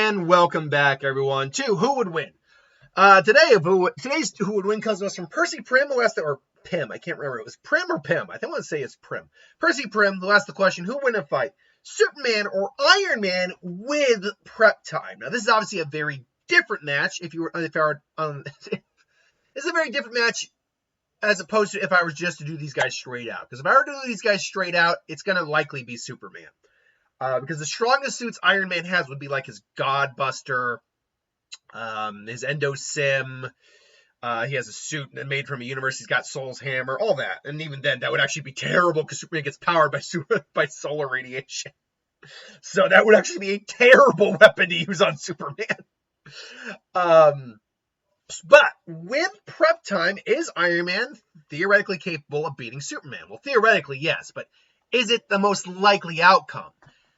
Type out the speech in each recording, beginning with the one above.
And welcome back, everyone, to Who Would Win. Today's Who Would Win comes to us from Percy Prim, who asked, or Pim, I can't remember, it was Prim or Pim, I think I want to say it's Prim. Percy Prim, who asked the question, who would win a fight, Superman or Iron Man with prep time? Now, this is obviously a very different match, this is a very different match as opposed to if I was just to do these guys straight out. Because if I were to do these guys straight out, it's going to likely be Superman. Because the strongest suits Iron Man has would be like his Godbuster, his Endo Sim. He has a suit made from a universe. He's got Soul's Hammer, all that. And even then, that would actually be terrible because Superman gets powered by solar radiation. So that would actually be a terrible weapon to use on Superman. But with prep time, is Iron Man theoretically capable of beating Superman? Well, theoretically, yes, but is it the most likely outcome?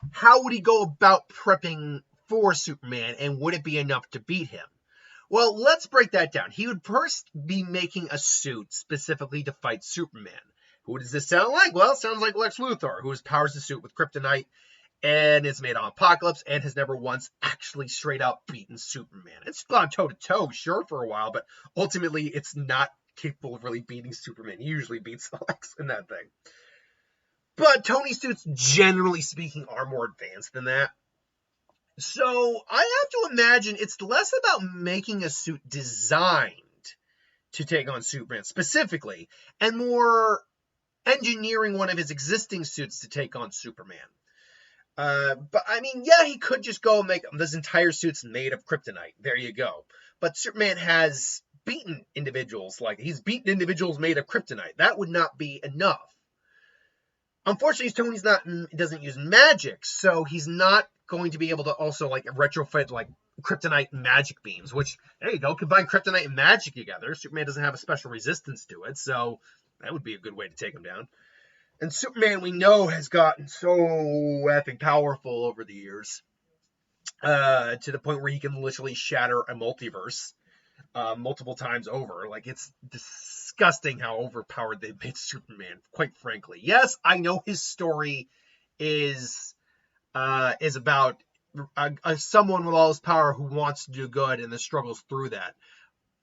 How would he go about prepping for Superman, and would it be enough to beat him? Well, let's break that down. He would first be making a suit specifically to fight Superman. Who does this sound like? Well, it sounds like Lex Luthor, who powers the suit with kryptonite, and is made on Apocalypse, and has never once actually straight out beaten Superman. It's gone toe-to-toe, sure, for a while, but ultimately it's not capable of really beating Superman. He usually beats Lex in that thing. But Tony's suits, generally speaking, are more advanced than that. So I have to imagine it's less about making a suit designed to take on Superman specifically, and more engineering one of his existing suits to take on Superman. But I mean, yeah, he could just go and make this entire suit's made of kryptonite. There you go. But Superman has beaten individuals he's beaten individuals made of kryptonite. That would not be enough. Unfortunately, Tony's doesn't use magic, so he's not going to be able to also retrofit kryptonite magic beams, which, there you go, combine kryptonite and magic together. Superman doesn't have a special resistance to it, so that would be a good way to take him down. And Superman, we know, has gotten so effing powerful over the years, to the point where he can literally shatter a multiverse multiple times over. It's disgusting how overpowered they've made Superman, quite frankly. Yes, I know his story is about someone with all his power who wants to do good and then struggles through that.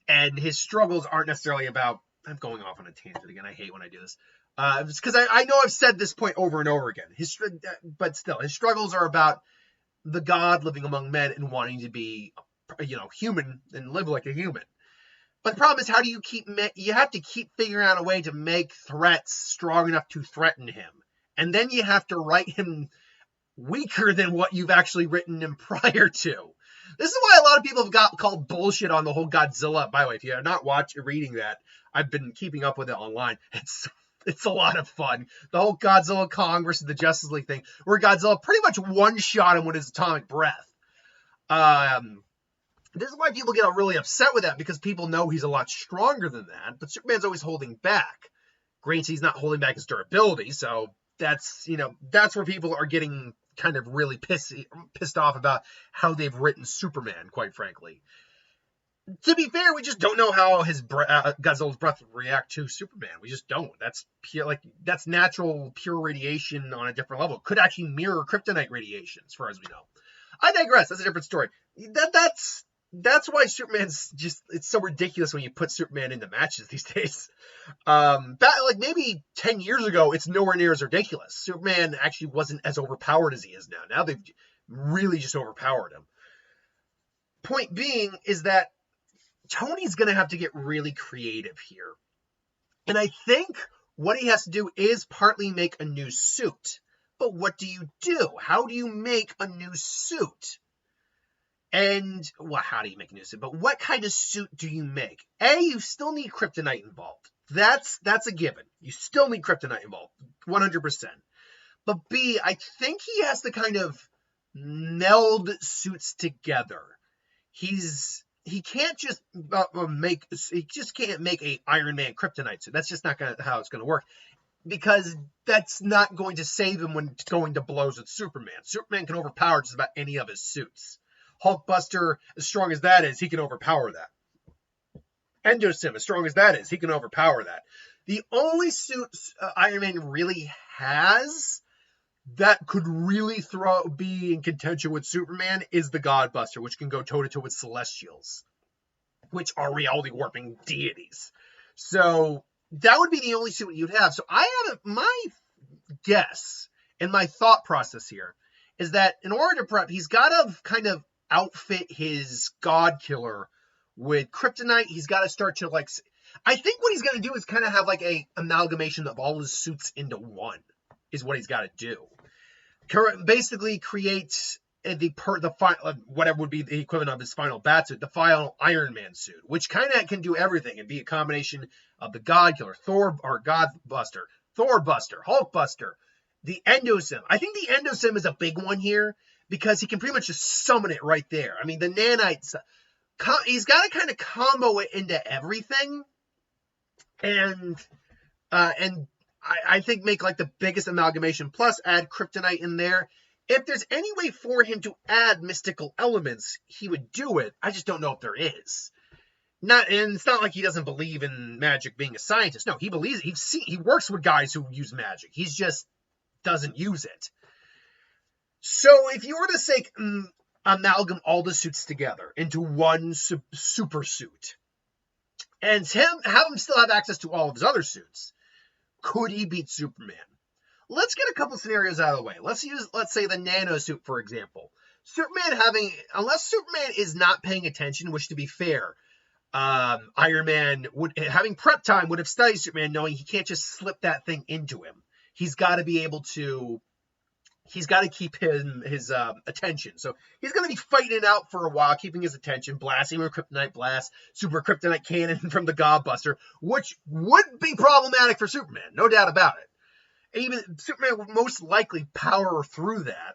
And his struggles aren't necessarily about... I'm going off on a tangent again. I hate when I do this. Because I know I've said this point over and over again. But still, his struggles are about the god living among men and wanting to be, human and live like a human. But the problem is, how do you you have to keep figuring out a way to make threats strong enough to threaten him. And then you have to write him weaker than what you've actually written him prior to. This is why a lot of people have called bullshit on the whole Godzilla. By the way, if you're not reading that, I've been keeping up with it online. It's a lot of fun. The whole Godzilla Kong versus the Justice League thing, where Godzilla pretty much one-shot him with his atomic breath. This is why people get really upset with that, because people know he's a lot stronger than that, but Superman's always holding back. Granted, he's not holding back his durability, so that's where people are getting kind of really pissed off about how they've written Superman, quite frankly. To be fair, we just don't know how his Godzilla's breath would react to Superman. We just don't. That's pure, that's natural, pure radiation on a different level. It could actually mirror kryptonite radiation, as far as we know. I digress. That's a different story. That's why Superman's it's so ridiculous when you put Superman into matches these days. Maybe 10 years ago, it's nowhere near as ridiculous. Superman actually wasn't as overpowered as he is now. Now they've really just overpowered him. Point being is that Tony's going to have to get really creative here. And I think what he has to do is partly make a new suit. But what do you do? How do you make a new suit? And, well, how do you make a new suit? But what kind of suit do you make? A, you still need kryptonite involved. That's a given. You still need kryptonite involved, 100%. But B, I think he has to kind of meld suits together. He can't just can't make a Iron Man kryptonite suit. That's just not how it's going to work, because that's not going to save him when going to blows with Superman. Superman can overpower just about any of his suits. Hulkbuster, as strong as that is, he can overpower that. Endosim, as strong as that is, he can overpower that. The only suit Iron Man really has that could really be in contention with Superman is the Godbuster, which can go toe-to-toe with Celestials, which are reality warping deities. So that would be the only suit you'd have. So my guess and my thought process here is that in order to prep, he's got to kind of outfit his God Killer with kryptonite. He's got to start to I think what he's going to do is kind of have like a amalgamation of all his suits into one is what he's got to do. Basically create the final, whatever would be the equivalent of his final bat suit, the final Iron Man suit, which kind of can do everything and be a combination of the God Killer, Godbuster, Thorbuster, Hulkbuster, the Endosim. I think the Endosim is a big one here because he can pretty much just summon it right there. I mean, the nanites, he's got to kind of combo it into everything, and I think make like the biggest amalgamation, plus add kryptonite in there. If there's any way for him to add mystical elements, he would do it. I just don't know if there is. And it's not like he doesn't believe in magic being a scientist. No, he believes it. He works with guys who use magic. He just doesn't use it. So if you were to say amalgam all the suits together into one super suit, and have him still have access to all of his other suits, could he beat Superman? Let's get a couple scenarios out of the way. Let's say the nano suit, for example. Unless Superman is not paying attention, which to be fair, Iron Man having prep time would have studied Superman, knowing he can't just slip that thing into him. He's got to be able to. He's got to keep his attention. So he's going to be fighting it out for a while, keeping his attention, blasting with Kryptonite Blast, Super Kryptonite Cannon from the Godbuster, which would be problematic for Superman, no doubt about it. Even Superman would most likely power through that.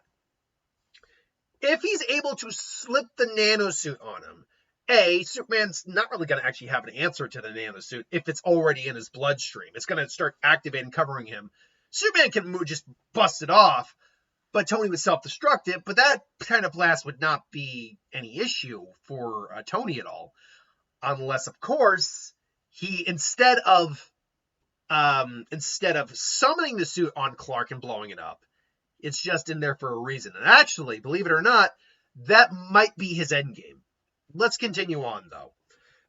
If he's able to slip the nanosuit on him, Superman's not really going to actually have an answer to the nanosuit if it's already in his bloodstream. It's going to start activating, covering him. Superman can just bust it off, but Tony would self-destruct it. But that kind of blast would not be any issue for Tony at all. Unless, of course, he, instead of summoning the suit on Clark and blowing it up, it's just in there for a reason. And actually, believe it or not, that might be his endgame. Let's continue on, though.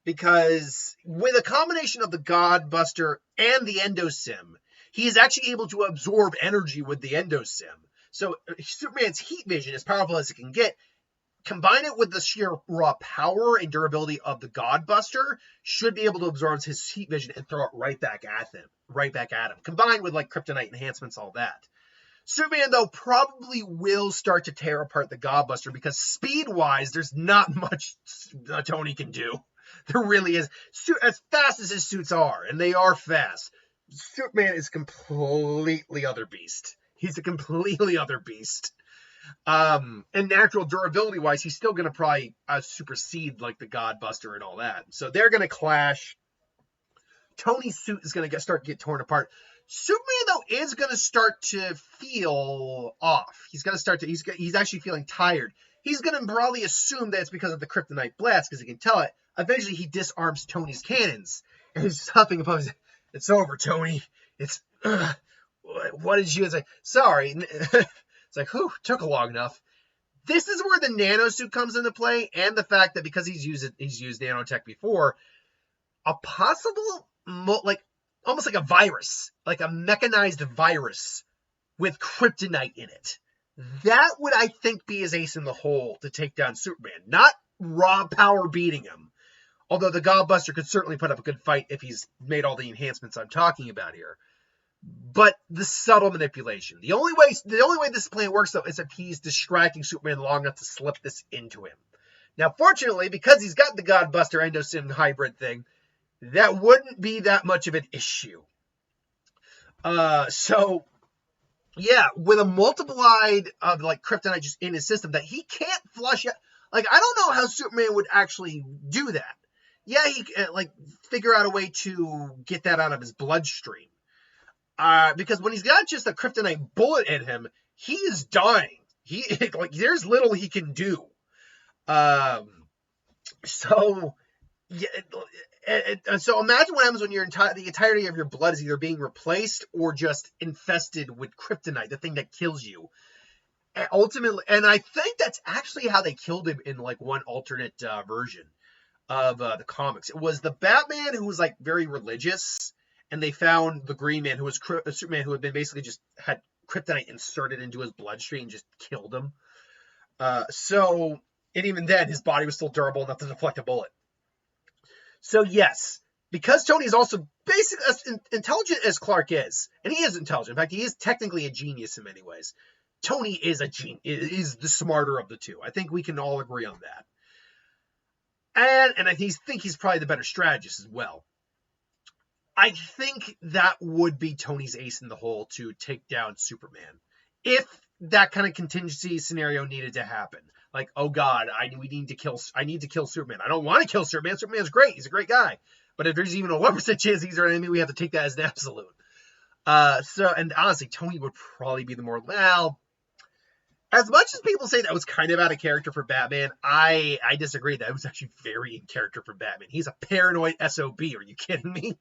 Because with a combination of the Godbuster and the Endosim, he is actually able to absorb energy with the Endosim. So Superman's heat vision, as powerful as it can get, combine it with the sheer raw power and durability of the Godbuster, should be able to absorb his heat vision and throw it right back at him. Combined with like kryptonite enhancements, all that. Superman, though, probably will start to tear apart the Godbuster because speed-wise, there's not much Tony can do. There really is. As fast as his suits are, and they are fast, Superman is completely other beast. He's a completely other beast. And natural durability-wise, he's still going to probably supersede like the Godbuster and all that. So they're going to clash. Tony's suit is going to start to get torn apart. Superman, though, is going to start to feel off. He's actually feeling tired. He's going to probably assume that it's because of the kryptonite blast, because he can tell it. Eventually, he disarms Tony's cannons, and he's huffing and puffing. It's over, Tony. What did you say? Sorry. It's like, whew, took long enough. This is where the nanosuit comes into play, and the fact that because he's used nanotech before, a possible almost like a virus, like a mechanized virus with kryptonite in it. That would, I think, be his ace in the hole to take down Superman. Not raw power beating him. Although the Godbuster could certainly put up a good fight if he's made all the enhancements I'm talking about here. But the subtle manipulation. The only way this plan works, though, is if he's distracting Superman long enough to slip this into him. Now, fortunately, because he's got the Godbuster Endosim hybrid thing, that wouldn't be that much of an issue. So, yeah, with a multiplied of like kryptonite just in his system that he can't flush out. Like, I don't know how Superman would actually do that. Yeah, he figure out a way to get that out of his bloodstream. Because when he's got just a kryptonite bullet in him, he is dying. There's little he can do. So, yeah, So imagine what happens when the entirety of your blood is either being replaced or just infested with kryptonite, the thing that kills you. And ultimately, and I think that's actually how they killed him in like one alternate version of the comics. It was the Batman who was like very religious, and they found the Green Man who was Superman who had been basically just had kryptonite inserted into his bloodstream and just killed him. And even then, his body was still durable enough to deflect a bullet. So yes, because Tony is also basically as intelligent as Clark is, and he is intelligent. In fact, he is technically a genius in many ways. Tony is is the smarter of the two. I think we can all agree on that. And I think he's probably the better strategist as well. I think that would be Tony's ace in the hole to take down Superman. If that kind of contingency scenario needed to happen. Like, oh God, I need to kill Superman. I don't want to kill Superman. Superman's great. He's a great guy. But if there's even a 1% chance he's our enemy, we have to take that as an absolute. And honestly, Tony would probably be the more, well, as much as people say that was kind of out of character for Batman, I disagree. That was actually very in character for Batman. He's a paranoid SOB. Are you kidding me?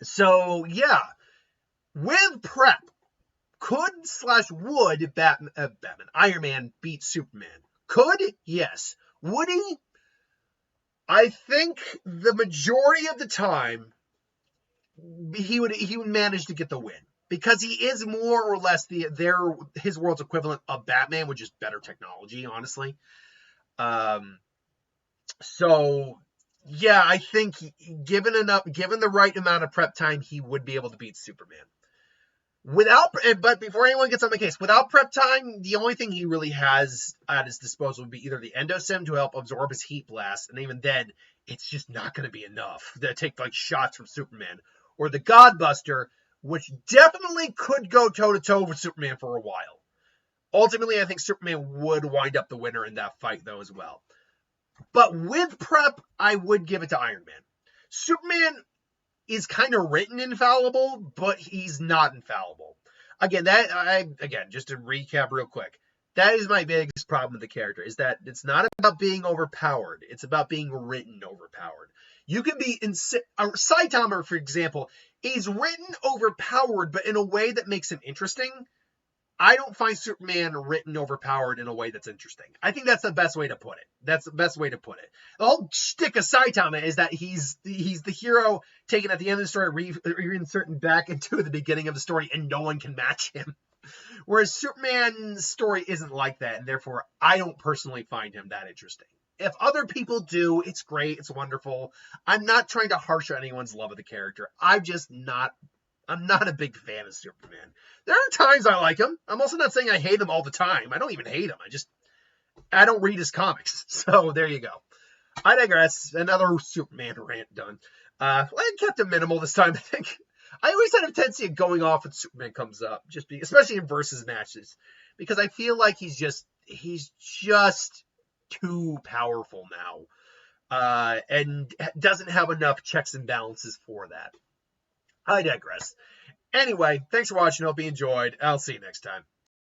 So yeah, with prep, would Iron Man beat Superman? Could? Yes. Would he? I think the majority of the time he would manage to get the win because he is more or less his world's equivalent of Batman, which is better technology, honestly. So yeah, I think given the right amount of prep time, he would be able to beat Superman. But before anyone gets on my case, without prep time, the only thing he really has at his disposal would be either the Endosim to help absorb his heat blast, and even then, it's just not going to be enough to take like shots from Superman, or the Godbuster, which definitely could go toe-to-toe with Superman for a while. Ultimately, I think Superman would wind up the winner in that fight, though, as well. But with prep, I would give it to Iron Man. Superman is kind of written infallible, but he's not infallible. Again, just to recap real quick, that is my biggest problem with the character, is that it's not about being overpowered. It's about being written overpowered. You can be Saitama, for example, is written overpowered, but in a way that makes him interesting. I don't find Superman written overpowered in a way that's interesting. I think that's the best way to put it. The whole shtick of Saitama is that he's the hero taken at the end of the story, reinserting back into the beginning of the story, and no one can match him. Whereas Superman's story isn't like that, and therefore I don't personally find him that interesting. If other people do, it's great, it's wonderful. I'm not trying to harsh on anyone's love of the character. I'm not a big fan of Superman. There are times I like him. I'm also not saying I hate him all the time. I don't even hate him. I don't read his comics. So there you go. I digress. Another Superman rant done. I kept it minimal this time, I think. I always had a tendency of going off when Superman comes up, especially in versus matches, because I feel like he's just too powerful now, and doesn't have enough checks and balances for that. I digress. Anyway, thanks for watching. Hope you enjoyed. I'll see you next time.